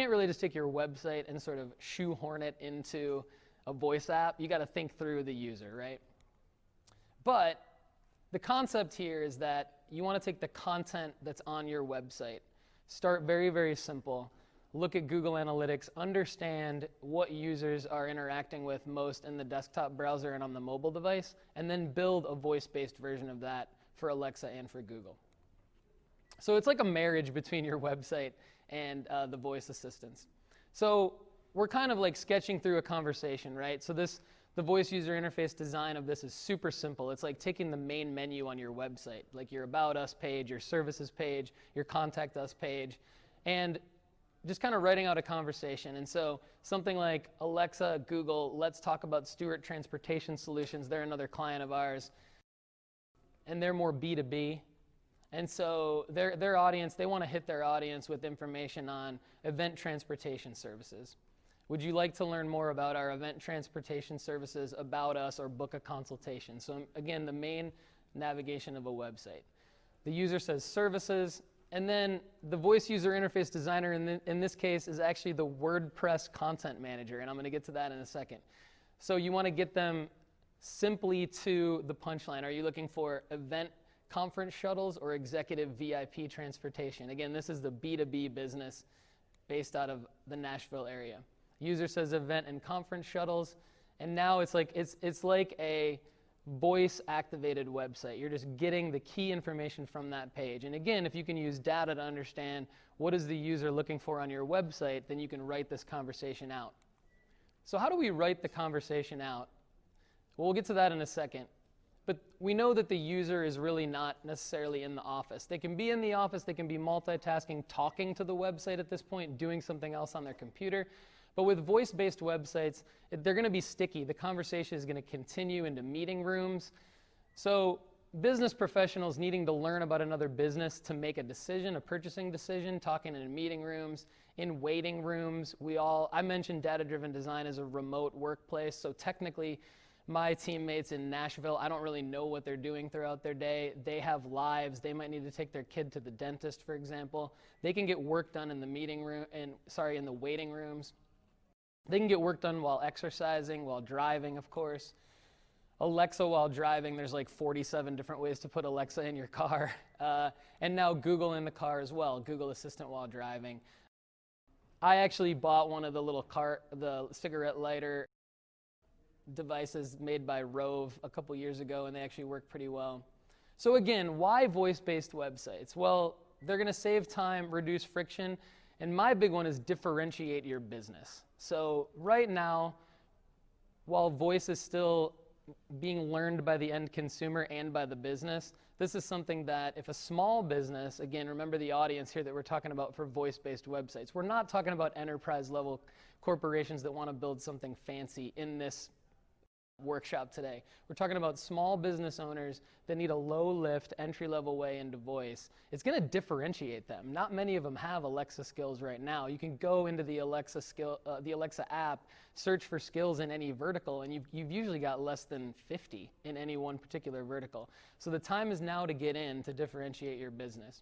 can't really just take your website and sort of shoehorn it into a voice app. You got to think through the user, right? But the concept here is that you want to take the content that's on your website, start very, very simple, look at Google Analytics, understand what users are interacting with most in the desktop browser and on the mobile device, and then build a voice-based version of that for Alexa and for Google. So it's like a marriage between your website and the voice assistants. So we're kind of like sketching through a conversation, right? So the voice user interface design of this is super simple. It's like taking the main menu on your website, like your About Us page, your Services page, your Contact Us page, and just kind of writing out a conversation. And so something like, Alexa, Google, let's talk about Stewart Transportation Solutions. They're another client of ours, and they're more B2B. And so their audience, they want to hit their audience with information on event transportation services. Would you like to learn more about our event transportation services, About Us, or book a consultation? So again, the main navigation of a website. The user says services, and then the voice user interface designer in this case is actually the WordPress content manager, and I'm going to get to that in a second. So you want to get them simply to the punchline. Are you looking for event conference shuttles or executive VIP transportation? Again, this is the B2B business based out of the Nashville area. User says event and conference shuttles, and now it's like a voice-activated website. You're just getting the key information from that page. And again, if you can use data to understand what is the user looking for on your website, then you can write this conversation out. So how do we write the conversation out? Well, we'll get to that in a second. But we know that the user is really not necessarily in the office. They can be in the office, they can be multitasking, talking to the website at this point, doing something else on their computer. But with voice-based websites, they're going to be sticky. The conversation is going to continue into meeting rooms. So business professionals needing to learn about another business to make a decision, a purchasing decision, talking in meeting rooms, in waiting rooms. I mentioned data-driven design as a remote workplace. So technically, my teammates in Nashville, I don't really know what they're doing throughout their day. They have lives. They might need to take their kid to the dentist, for example. They can get work done in the in the waiting rooms. They can get work done while exercising, while driving, of course. Alexa while driving, there's like 47 different ways to put Alexa in your car. And now Google in the car as well, Google Assistant while driving. I actually bought one of the cigarette lighter devices made by Rove a couple years ago, and they actually work pretty well. So again, why voice-based websites? Well, they're going to save time, reduce friction, and my big one is differentiate your business. So right now, while voice is still being learned by the end consumer and by the business, this is something that if a small business, again, remember the audience here that we're talking about for voice-based websites. We're not talking about enterprise-level corporations that want to build something fancy in this workshop today. We're talking about small business owners that need a low-lift, entry-level way into voice. It's going to differentiate them. Not many of them have Alexa skills right now. You can go into the Alexa app, search for skills in any vertical, and you've usually got less than 50 in any one particular vertical. So the time is now to get in to differentiate your business.